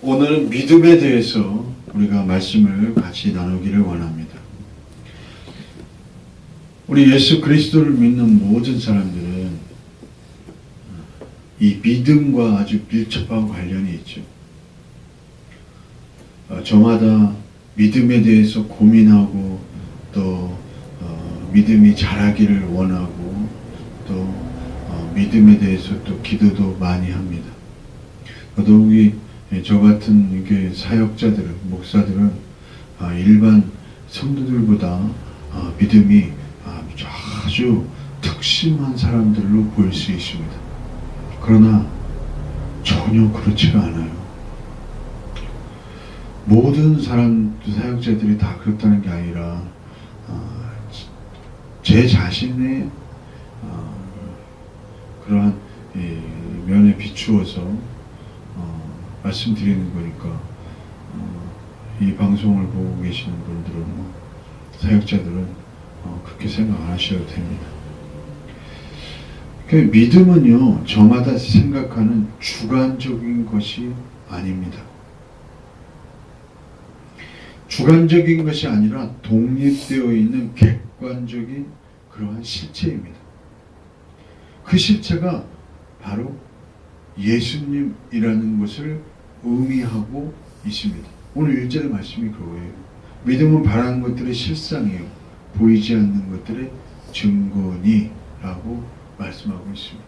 오늘은 믿음에 대해서 우리가 말씀을 같이 나누기를 원합니다. 우리 예수 그리스도를 믿는 모든 사람들은 이 믿음과 아주 밀접한 관련이 있죠. 저마다 믿음에 대해서 고민하고 또 믿음이 자라기를 원하고 또 믿음에 대해서 또 기도도 많이 합니다. 더욱이 저 같은 이게 사역자들은, 목사들은 일반 성도들보다 믿음이 아주 특심한 사람들로 보일 수 있습니다. 그러나 전혀 그렇지가 않아요. 모든 사역자들이 다 그렇다는 게 아니라 제 자신의 그러한 면에 비추어서 말씀드리는 거니까 이 방송을 보고 계시는 분들은 사역자들은 그렇게 생각 안 하셔도 됩니다. 그러니까 믿음은요, 저마다 생각하는 주관적인 것이 아닙니다. 주관적인 것이 아니라 독립되어 있는 객관적인 그러한 실체입니다. 그 실체가 바로 예수님이라는 것을 의미하고 있습니다. 오늘 1절의 말씀이 그거예요. 믿음은 바라는 것들의 실상이요 보이지 않는 것들의 증거니 라고 말씀하고 있습니다.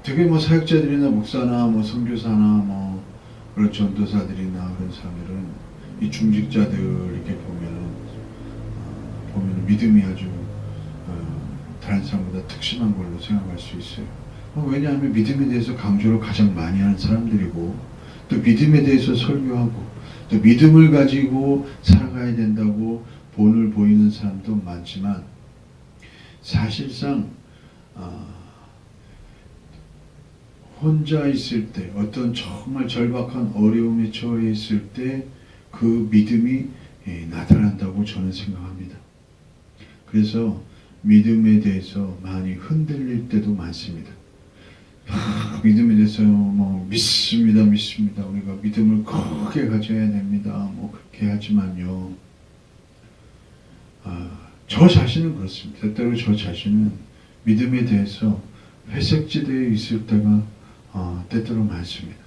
되게 사역자들이나 목사나 선교사나 그런 전도사들이나 그런 사람들은 이 중직자들 이렇게 보면은 믿음이 아주 다른 사람보다 특심한 걸로 생각할 수 있어요. 왜냐하면 믿음에 대해서 강조를 가장 많이 하는 사람들이고 또 믿음에 대해서 설교하고 또 믿음을 가지고 살아가야 된다고 본을 보이는 사람도 많지만 사실상 혼자 있을 때 어떤 정말 절박한 어려움에 처해 있을 때 그 믿음이 나타난다고 저는 생각합니다. 그래서 믿음에 대해서 많이 흔들릴 때도 많습니다. 믿음에 대해서 믿습니다. 우리가 믿음을 크게 가져야 됩니다. 그렇게 하지만요. 저 자신은 그렇습니다. 때때로 저 자신은 믿음에 대해서 회색지대에 있을 때가 때때로 많습니다.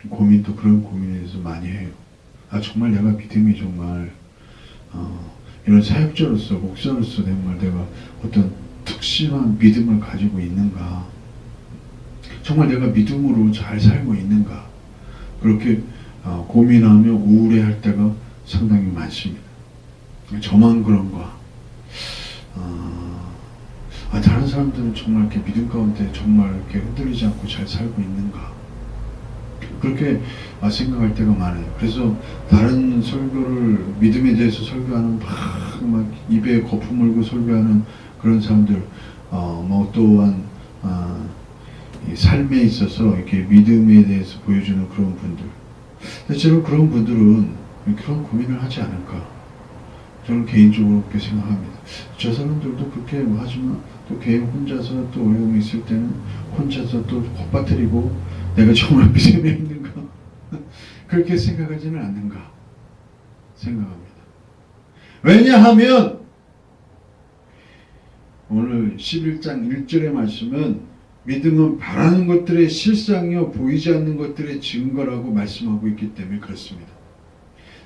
고민도 그런 고민에 대해서 많이 해요. 정말 내가 믿음이 정말 이런 사역자로서 목사로서 정말 내가 어떤 특심한 믿음을 가지고 있는가, 정말 내가 믿음으로 잘 살고 있는가, 그렇게 고민하며 우울해할 때가 상당히 많습니다. 저만 그런가? 다른 사람들은 정말 이렇게 믿음 가운데 정말 이렇게 흔들리지 않고 잘 살고 있는가? 그렇게 생각할 때가 많아요. 그래서 다른 설교를 믿음에 대해서 설교하는 막 입에 거품 물고 설교하는 그런 사람들, 또한 이 삶에 있어서 이렇게 믿음에 대해서 보여주는 그런 분들, 대체로 그런 분들은 그런 고민을 하지 않을까? 저는 개인적으로 그렇게 생각합니다. 저 사람들도 그렇게 하지만 또 걔 혼자서 또 어려움이 있을 때는 혼자서 또 헛바트리고 내가 정말 믿음에 있는가? 그렇게 생각하지는 않는가? 생각합니다. 왜냐하면 오늘 11장 1절의 말씀은 믿음은 바라는 것들의 실상이요 보이지 않는 것들의 증거라고 말씀하고 있기 때문에 그렇습니다.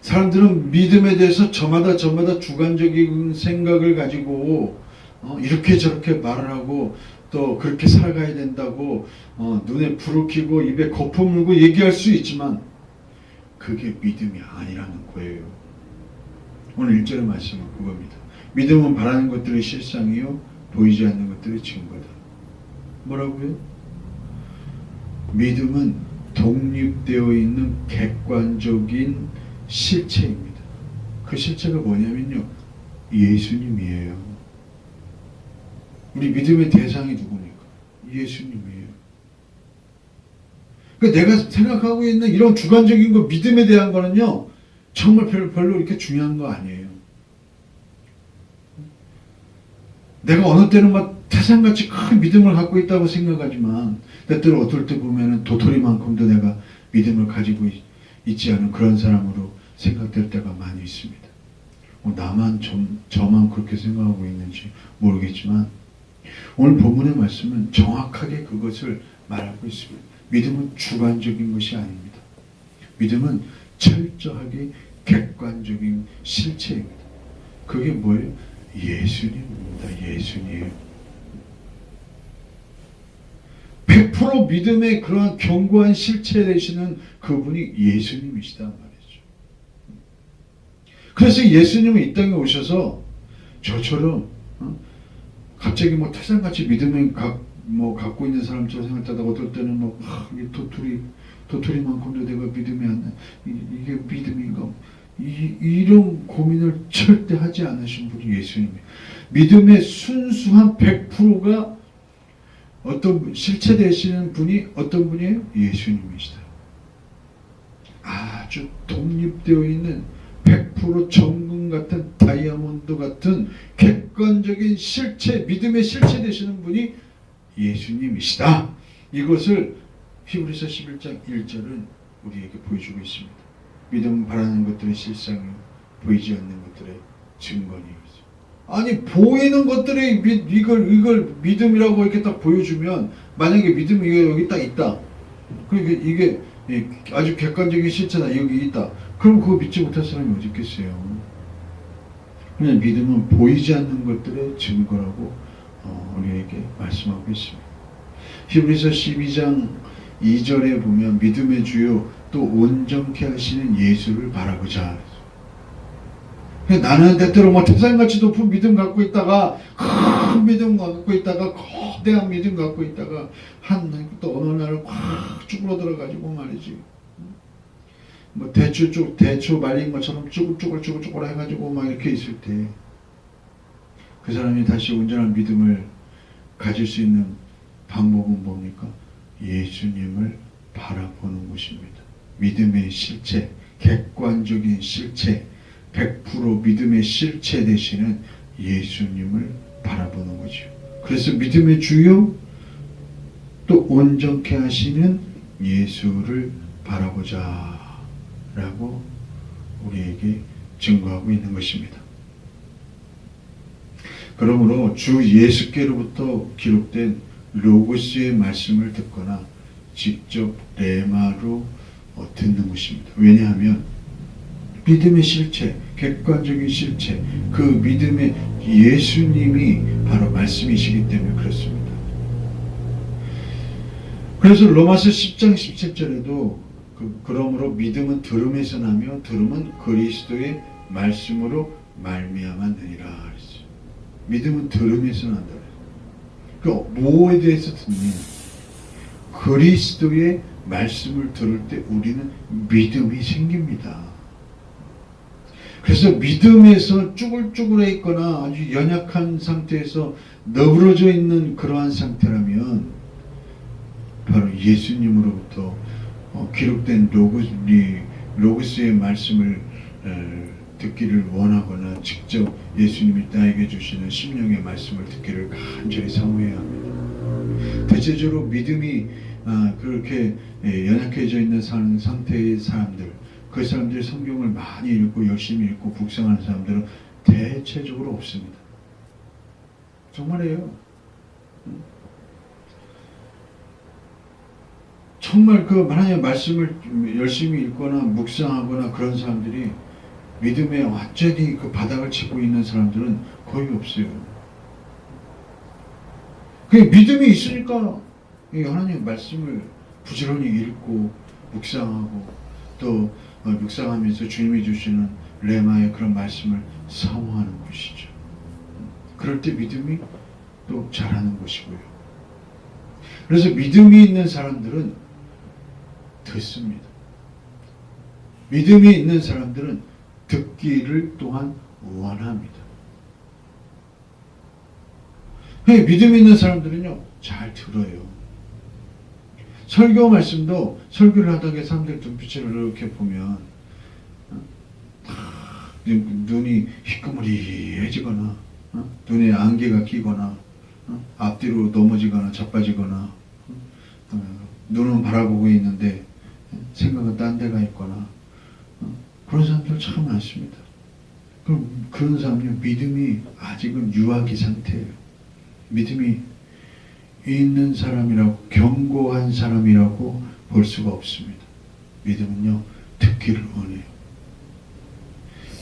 사람들은 믿음에 대해서 저마다 주관적인 생각을 가지고 이렇게 저렇게 말을 하고 또 그렇게 살아가야 된다고 눈에 불을 켜고 입에 거품 물고 얘기할 수 있지만 그게 믿음이 아니라는 거예요. 오늘 1절의 말씀은 그겁니다. 믿음은 바라는 것들의 실상이요 보이지 않는 것들의 증거다. 뭐라고요? 믿음은 독립되어 있는 객관적인 실체입니다. 그 실체가 뭐냐면요, 예수님이에요. 우리 믿음의 대상이 누굽니까? 예수님이에요. 그러니까 내가 생각하고 있는 이런 주관적인 거, 믿음에 대한 거는요, 정말 별로 이렇게 중요한 거 아니에요. 내가 어느 때는 막 태산같이 큰 믿음을 갖고 있다고 생각하지만 때때로 어떨 때 보면은 도토리만큼도 내가 믿음을 가지고 있지 않은 그런 사람으로 생각될 때가 많이 있습니다. 나만 저만 그렇게 생각하고 있는지 모르겠지만 오늘 본문의 말씀은 정확하게 그것을 말하고 있습니다. 믿음은 주관적인 것이 아닙니다. 믿음은 철저하게 객관적인 실체입니다. 그게 뭐예요? 예수님입니다. 예수님. 100% 믿음의 그러한 견고한 실체 되시는 그분이 예수님이시단 말이죠. 그래서 예수님은 이 땅에 오셔서 저처럼 갑자기 태산같이 믿음을 갖고 있는 사람처럼 생각하다가 어떨 때는 도토리만큼도 내가 믿음이 안 나. 이게 믿음인가? 이런 고민을 절대 하지 않으신 분이 예수님이에요. 믿음의 순수한 100%가 어떤 실체 되시는 분이 어떤 분이에요? 예수님이시다. 아주 독립되어 있는 100% 정금 같은 다이아몬드 같은 객관적인 실체, 믿음의 실체 되시는 분이 예수님이시다. 이것을 히브리서 11장 1절은 우리에게 보여주고 있습니다. 믿음은 바라는 것들의 실상이요 보이지 않는 것들의 증거니요. 아니 보이는 것들이 이걸 믿음이라고 이렇게 딱 보여주면 만약에 믿음이 여기 딱 있다. 그러니까 이게 아주 객관적인 실체다. 여기 있다. 그럼 그거 믿지 못할 사람이 어디 있겠어요. 그냥 믿음은 보이지 않는 것들의 증거라고 우리에게 말씀하고 있습니다. 히브리서 12장 2절에 보면 믿음의 주요 또 온전케 하시는 예수를 바라보자. 나는 때때로 태산같이 높은 믿음 갖고 있다가 큰 믿음 갖고 있다가 거대한 믿음 갖고 있다가 또 어느 날 확 쭈그러들어 가지고 말이지 대추 말린 것처럼 쭈글쭈글 해가지고 막 이렇게 있을 때 그 사람이 다시 온전한 믿음을 가질 수 있는 방법은 뭡니까? 예수님을 바라보는 것입니다. 믿음의 실체, 객관적인 실체, 100% 믿음의 실체 되시는 예수님을 바라보는 거죠. 그래서 믿음의 주요 또 온전케 하시는 예수를 바라보자 라고 우리에게 증거하고 있는 것입니다. 그러므로 주 예수께로부터 기록된 로고스의 말씀을 듣거나 직접 레마로 듣는 것입니다. 왜냐하면 믿음의 실체, 객관적인 실체, 그 믿음의 예수님이 바로 말씀이시기 때문에 그렇습니다. 그래서 로마서 10장 17절에도 그러므로 믿음은 들음에서 나며 들음은 그리스도의 말씀으로 말미암아 느니라 그랬어요. 믿음은 들음에서 난다. 그 뭐에 대해서 듣니? 그리스도의 말씀을 들을 때 우리는 믿음이 생깁니다. 그래서 믿음에서 쭈글쭈글해 있거나 아주 연약한 상태에서 너부러져 있는 그러한 상태라면 바로 예수님으로부터 기록된 로고스의 말씀을 듣기를 원하거나 직접 예수님이 나에게 주시는 심령의 말씀을 듣기를 간절히 사모해야 합니다. 대체적으로 믿음이 그렇게 연약해져 있는 상태의 사람들, 그 사람들이 성경을 많이 읽고 열심히 읽고 북성하는 사람들은 대체적으로 없습니다. 정말이에요. 정말 그 하나님의 말씀을 열심히 읽거나 묵상하거나 그런 사람들이 믿음에 완전히 그 바닥을 치고 있는 사람들은 거의 없어요. 그 믿음이 있으니까 하나님의 말씀을 부지런히 읽고 묵상하고 또 묵상하면서 주님이 주시는 레마의 그런 말씀을 사모하는 것이죠. 그럴 때 믿음이 또 자라는 것이고요. 그래서 믿음이 있는 사람들은 듣습니다. 믿음이 있는 사람들은 듣기를 또한 원합니다. 믿음이 있는 사람들은요, 잘 들어요. 설교 말씀도 설교를 하다가 사람들 눈빛을 이렇게 보면 눈이 희끄무리해지거나 눈에 안개가 끼거나 앞뒤로 넘어지거나 자빠지거나 눈은 바라보고 있는데 생각은 딴 데가 있거나 그런 사람들 참 많습니다. 그럼 그런 사람은 믿음이 아직은 유아기 상태예요. 믿음이 있는 사람이라고, 견고한 사람이라고 볼 수가 없습니다. 믿음은요, 듣기를 원해요.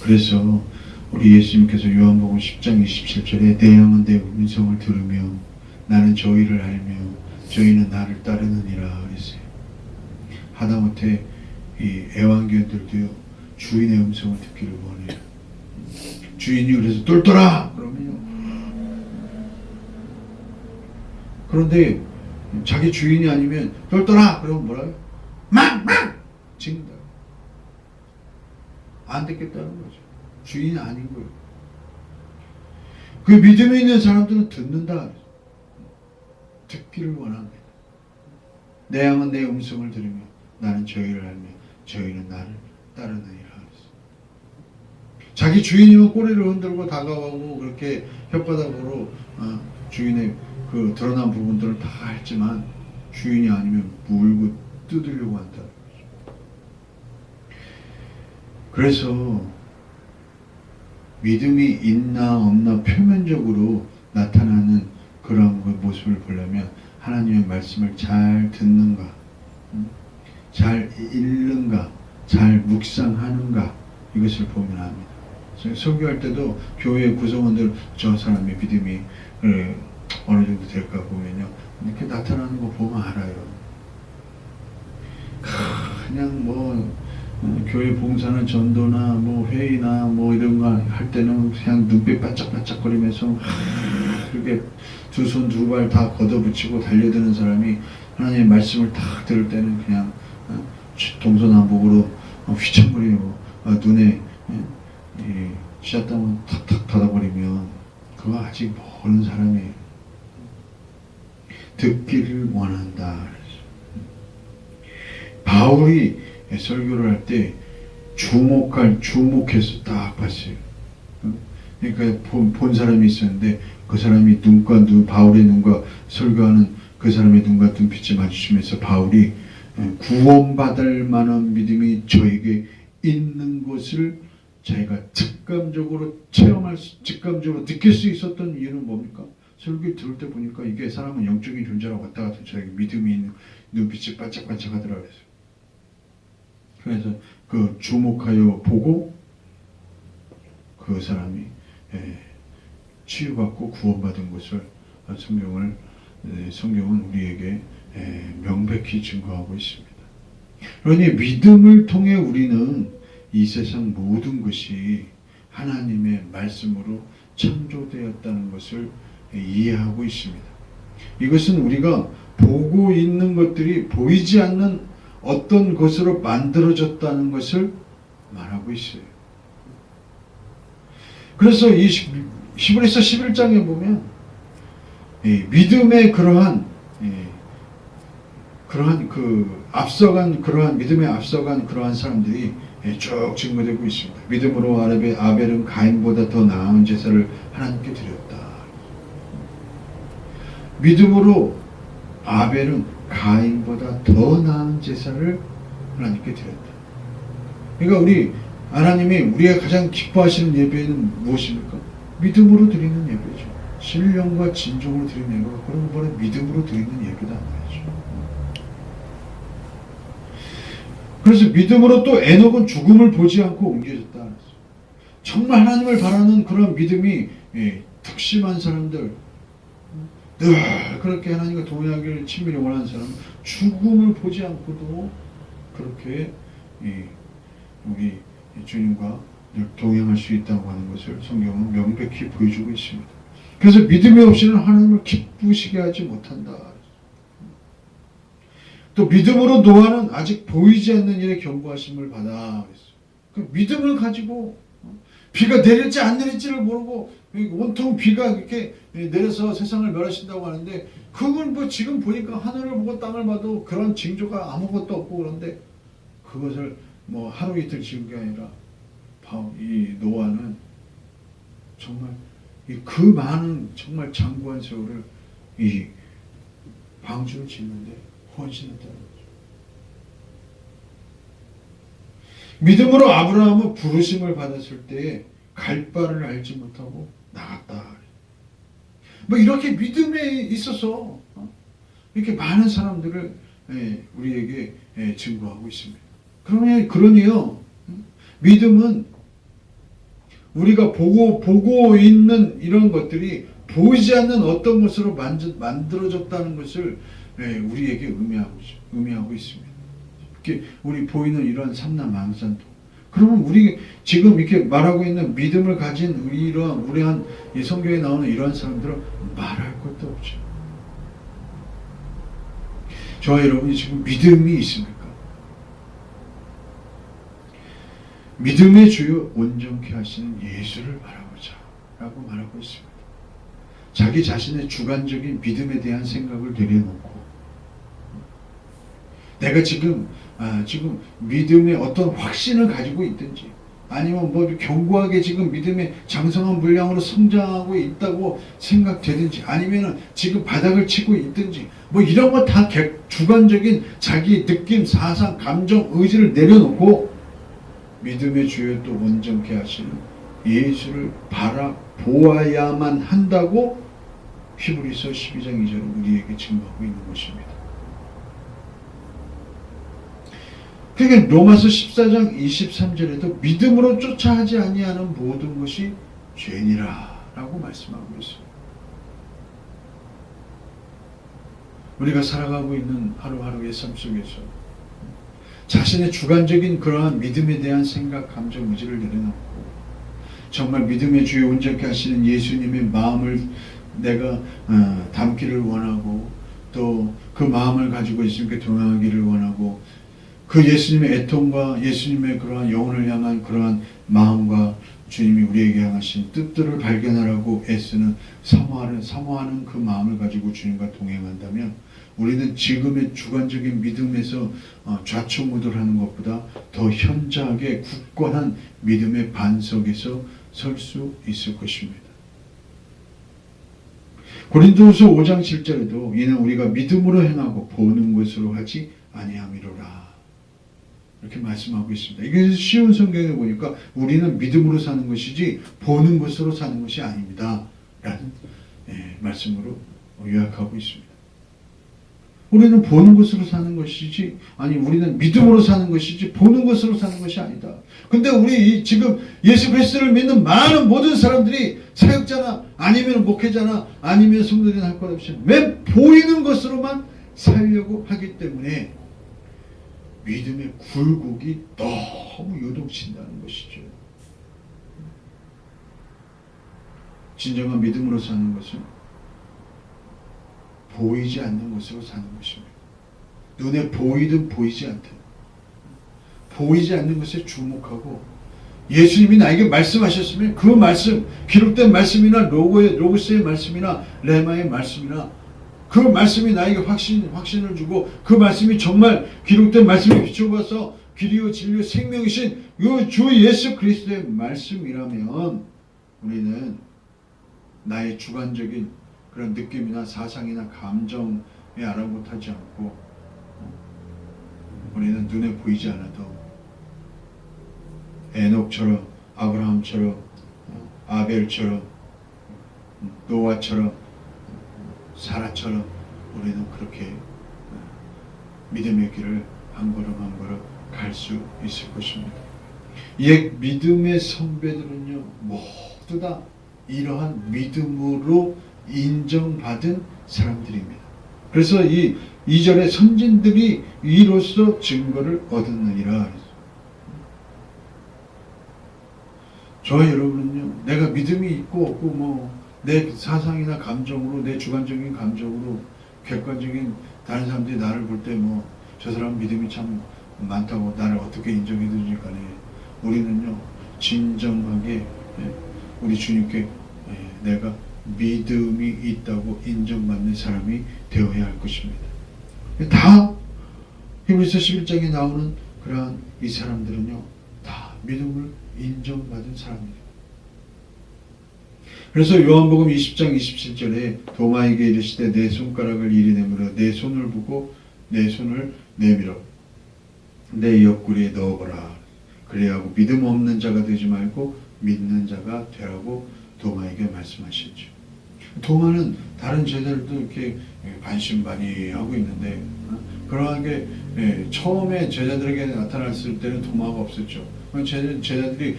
그래서 우리 예수님께서 요한복음 10장 27절에 내 양은 내 음성을 들으며 나는 저희를 알며 저희는 나를 따르느니라 그랬어요. 하다못해 이 애완견들도요, 주인의 음성을 듣기를 원해요. 주인이 그래서 똘똘아! 그러면요. 그런데 자기 주인이 아니면 똘똘아! 그러면 뭐라고요? 막! 짖는다. 안 듣겠다는 거죠. 주인이 아닌 거예요. 그 믿음이 있는 사람들은 듣는다. 듣기를 원합니다. 내 양은 내 음성을 들으며 나는 저희를 알며 저희는 나를 따르느니라. 자기 주인이면 꼬리를 흔들고 다가가고 그렇게 혓바닥으로 주인의 그 드러난 부분들을 다 했지만 주인이 아니면 물고 뜯으려고 한다. 그래서 믿음이 있나 없나 표면적으로 나타나는 그런 모습을 보려면 하나님의 말씀을 잘 듣는가, 잘 읽는가, 잘 묵상하는가 이것을 보면 합니다. 설교할 때도 교회 구성원들 저 사람의 믿음이 어느 정도 될까 보면요, 이렇게 나타나는 거 보면 알아요. 그냥 뭐 교회 봉사나 전도나 뭐 회의나 뭐 이런 거 할 때는 그냥 눈빛 반짝반짝거리면서 그렇게 두 손 두 발 다 걷어붙이고 달려드는 사람이 하나님의 말씀을 딱 들을 때는 그냥 동서남북으로 휘청거리고 눈에 씨앗땀을 탁탁 닫아버리면 그거 아직 모르는 사람이에요. 듣기를 원한다. 바울이 설교를 할 때 주목해서 딱 봤어요. 그러니까 본 사람이 있었는데 그 사람이 바울의 눈과 설교하는 그 사람의 눈과 눈빛이 마주치면서 바울이 구원받을 만한 믿음이 저에게 있는 것을 자기가 직감적으로 직감적으로 느낄 수 있었던 이유는 뭡니까? 설교 들을 때 보니까 이게 사람은 영적인 존재라고 왔다 갔다 자기 믿음이 있는 눈빛이 반짝반짝하더라 그랬어요. 그래서 그 주목하여 보고 그 사람이 치유받고 구원받은 것을 성경은 우리에게 명백히 증거하고 있습니다. 그러니 믿음을 통해 우리는 이 세상 모든 것이 하나님의 말씀으로 창조되었다는 것을 이해하고 있습니다. 이것은 우리가 보고 있는 것들이 보이지 않는 어떤 것으로 만들어졌다는 것을 말하고 있어요. 그래서 이 히브리서 11장에 보면 믿음의 그러한 믿음에 앞서간 그러한 사람들이 쭉 증거되고 있습니다. 믿음으로 아벨은 가인보다 더 나은 제사를 하나님께 드렸다. 믿음으로 아벨은 가인보다 더 나은 제사를 하나님께 드렸다. 그러니까 하나님이 우리가 가장 기뻐하시는 예배는 무엇입니까? 믿음으로 드리는 예배죠. 신령과 진정으로 드리는 예배가 그런 거는 믿음으로 드리는 예배다 말이죠. 그래서 믿음으로 또 에녹은 죽음을 보지 않고 옮겨졌다. 정말 하나님을 바라는 그런 믿음이 특심한 사람들, 늘 그렇게 하나님과 동행하기를 친밀히 원하는 사람, 죽음을 보지 않고도 그렇게 우리 주님과 늘 동행할 수 있다고 하는 것을 성경은 명백히 보여주고 있습니다. 그래서 믿음이 없이는 하나님을 기쁘시게 하지 못한다. 또 믿음으로 노아는 아직 보이지 않는 일에 경고하심을 받아. 그 믿음을 가지고 비가 내릴지 안 내릴지를 모르고 온통 비가 이렇게 내려서 세상을 멸하신다고 하는데 그건 뭐 지금 보니까 하늘을 보고 땅을 봐도 그런 징조가 아무것도 없고 그런데 그것을 뭐 하루 이틀 지은 게 아니라 이 노아는 정말 그 많은 정말 장구한 세월을 이 방주를 짓는데 헌신했다는 거죠. 믿음으로 아브라함은 부르심을 받았을 때에 갈 바를 알지 못하고 나갔다. 뭐 이렇게 믿음에 있어서 이렇게 많은 사람들을 우리에게 증거하고 있습니다. 그러니요, 믿음은 우리가 보고 있는 이런 것들이 보이지 않는 어떤 것으로 만들어졌다는 것을 우리에게 의미하고 있습니다. 이렇게 우리 보이는 이런 삼남망산도. 그러면 우리 지금 이렇게 말하고 있는 믿음을 가진 우리한 이 성경에 나오는 이러한 사람들은 말할 것도 없죠. 저와 여러분이 지금 믿음이 있습니까? 믿음의 주요 온전케 하시는 예수를 바라보자 라고 말하고 있습니다. 자기 자신의 주관적인 믿음에 대한 생각을 내려놓고 내가 지금 믿음의 어떤 확신을 가지고 있든지 아니면 뭐 견고하게 지금 믿음의 장성한 분량으로 성장하고 있다고 생각되든지 아니면 지금 바닥을 치고 있든지 뭐 이런 거 다 주관적인 자기 느낌, 사상, 감정, 의지를 내려놓고 믿음의 주요 또 온전케 하시는 예수를 바라보아야만 한다고 히브리서 12장 2절은 우리에게 증거하고 있는 것입니다. 그러니까 로마서 14장 23절에도 믿음으로 쫓아 하지 아니하는 모든 것이 죄니라 라고 말씀하고 있습니다. 우리가 살아가고 있는 하루하루의 삶 속에서 자신의 주관적인 그러한 믿음에 대한 생각, 감정, 의지를 내려놓고 정말 믿음의 주에 온전케 하시는 예수님의 마음을 내가 담기를 원하고 또 그 마음을 가지고 예수님께 동행하기를 원하고 그 예수님의 애통과 예수님의 그러한 영혼을 향한 그러한 마음과 주님이 우리에게 향하신 뜻들을 발견하라고 애쓰는 사모하는 그 마음을 가지고 주님과 동행한다면 우리는 지금의 주관적인 믿음에서 좌충우돌하는 것보다 더 현저하게 굳건한 믿음의 반석에서 설 수 있을 것입니다. 고린도후서 5장 7절에도 이는 우리가 믿음으로 행하고 보는 것으로 하지 아니함이로라 이렇게 말씀하고 있습니다. 이게 쉬운 성경에 보니까 우리는 믿음으로 사는 것이지 보는 것으로 사는 것이 아닙니다 라는 말씀으로 요약하고 있습니다. 우리는 보는 것으로 사는 것이지 우리는 믿음으로 사는 것이지 보는 것으로 사는 것이 아니다. 근데 우리 지금 예수 그리스도를 믿는 많은 모든 사람들이 사역자나 아니면 목회자나 아니면 성도들이나 할 것 없이 맨 보이는 것으로만 살려고 하기 때문에 믿음의 굴곡이 너무 요동친다는 것이죠. 진정한 믿음으로 사는 것은 보이지 않는 것으로 사는 것입니다. 눈에 보이든 보이지 않든 보이지 않는 것에 주목하고 예수님이 나에게 말씀하셨으면 그 말씀, 기록된 말씀이나 로고스의 말씀이나 레마의 말씀이나 그 말씀이 나에게 확신을 주고 그 말씀이 정말 기록된 말씀에 비춰봐서 길이요 진리요 생명이신 그 주 예수 그리스도의 말씀이라면 우리는 나의 주관적인 그런 느낌이나 사상이나 감정에 아랑곳하지 않고 우리는 눈에 보이지 않아도 에녹처럼 아브라함처럼 아벨처럼 노아처럼 사라처럼 우리는 그렇게 믿음의 길을 한 걸음 한 걸음 갈 수 있을 것입니다. 옛 믿음의 선배들은요 모두 다 이러한 믿음으로 인정받은 사람들입니다. 그래서 이 2절에 선진들이 이로써 증거를 얻었느니라. 저와 여러분은요 내가 믿음이 있고 없고 내 사상이나 감정으로 내 주관적인 감정으로 객관적인 다른 사람들이 나를 볼 때 저 사람 믿음이 참 많다고 나를 어떻게 인정해주지 간에 우리는요 진정하게 우리 주님께 내가 믿음이 있다고 인정받는 사람이 되어야 할 것입니다. 다 히브리서 11장에 나오는 그러한 이 사람들은요 다 믿음을 인정받은 사람입니다. 그래서 요한복음 20장 27절에 도마에게 이르시되 내 손가락을 이리 내밀어 내 손을 보고 내 손을 내밀어 내 옆구리에 넣어보라. 그래야하고 믿음 없는 자가 되지 말고 믿는 자가 되라고 도마에게 말씀하셨죠. 도마는 다른 제자들도 이렇게 반신반의하고 있는데 그러한 게 처음에 제자들에게 나타났을 때는 도마가 없었죠. 제자들이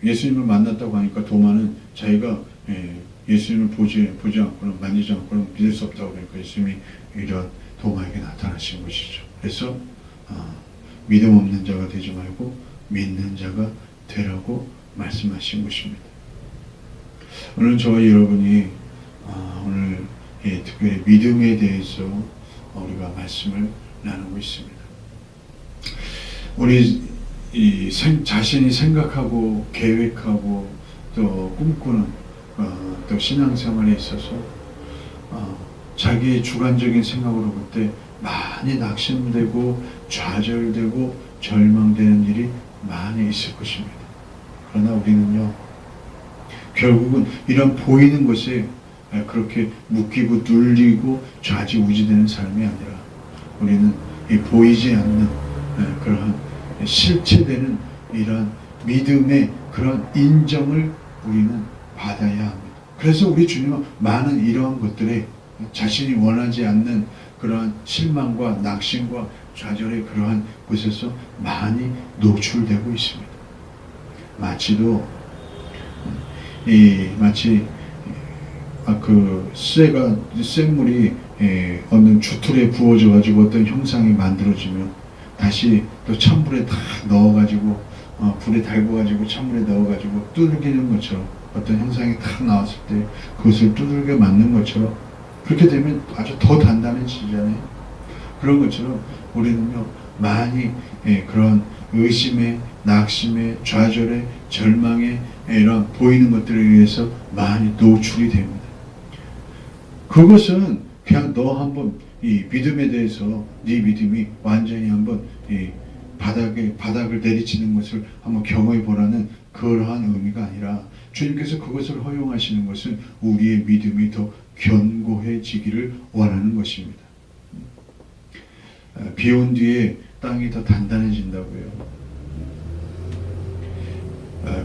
예수님을 만났다고 하니까 도마는 자기가 예수님을 보지 않고는 만지지 않고는 믿을 수 없다고 그러니까 예수님이 이런 도마에게 나타나신 것이죠. 그래서 믿음 없는 자가 되지 말고 믿는 자가 되라고 말씀하신 것입니다. 오늘 저와 여러분이 오늘 특별히 믿음에 대해서 우리가 말씀을 나누고 있습니다. 우리 자신이 생각하고 계획하고 또 꿈꾸는 또 신앙생활에 있어서 자기의 주관적인 생각으로 볼 때 많이 낙심되고 좌절되고 절망되는 일이 많이 있을 것입니다. 그러나 우리는요, 결국은 이런 보이는 것에 그렇게 묶이고 눌리고 좌지우지되는 삶이 아니라 우리는 이 보이지 않는 그러한 실체되는 이러한 믿음의 그런 인정을 우리는 받아야 합니다. 그래서 우리 주님은 많은 이러한 것들에 자신이 원하지 않는 그러한 실망과 낙심과 좌절의 그러한 곳에서 많이 노출되고 있습니다. 마치 쇳물이 어느 주틀에 부어져 가지고 어떤 형상이 만들어지면 다시 또 찬물에 다 넣어가지고 불에 달궈가지고 찬물에 넣어가지고 두들기는 것처럼 어떤 형상이 딱 나왔을 때 그것을 두들겨 맞는 것처럼 그렇게 되면 아주 더 단단해지잖아요. 그런 것처럼 우리는요 많이 그런 의심에 낙심에 좌절에 절망에 이런 보이는 것들에 의해서 많이 노출이 됩니다. 그것은 그냥 너 한번 이 믿음에 대해서 네 믿음이 완전히 한번 이 바닥을 내리치는 것을 한번 경험해 보라는 그러한 의미가 아니라 주님께서 그것을 허용하시는 것은 우리의 믿음이 더 견고해지기를 원하는 것입니다. 비 온 뒤에 땅이 더 단단해진다고요.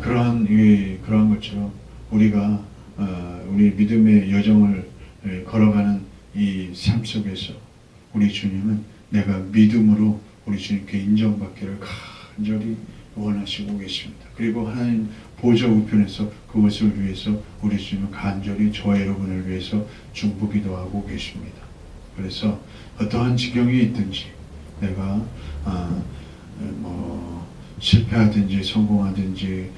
그러한 것처럼 우리가 우리 믿음의 여정을 걸어가는 이 삶 속에서 우리 주님은 내가 믿음으로 우리 주님께 인정받기를 간절히 원하시고 계십니다. 그리고 하나님 보좌 우편에서 그것을 위해서 우리 주님은 간절히 저와 여러분을 위해서 중보기도 하고 계십니다. 그래서 어떠한 지경이 있든지 내가 실패하든지 성공하든지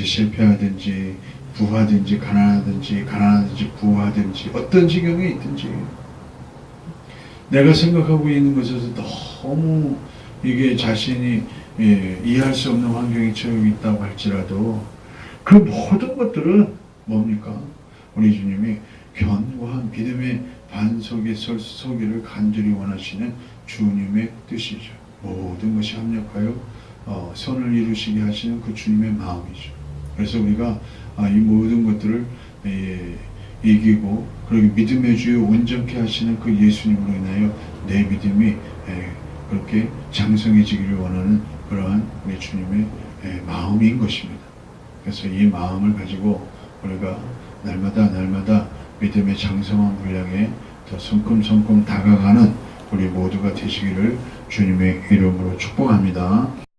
실패하든지 부하든지 가난하든지 부하든지 어떤 지경에 있든지 내가 생각하고 있는 것에서 너무 이게 자신이 이해할 수 없는 환경에 처해 있다고 할지라도 그 모든 것들은 뭡니까? 우리 주님이 견고한 믿음의 반석에 서기를 간절히 원하시는 주님의 뜻이죠. 모든 것이 합력하여 선을 이루시게 하시는 그 주님의 마음이죠. 그래서 우리가 이 모든 것들을 이기고 그리고 믿음의 주요 온전케 하시는 그 예수님으로 인하여 내 믿음이 그렇게 장성해지기를 원하는 그러한 우리 주님의 마음인 것입니다. 그래서 이 마음을 가지고 우리가 날마다 믿음의 장성한 분량에 더 성큼성큼 다가가는 우리 모두가 되시기를 주님의 이름으로 축복합니다.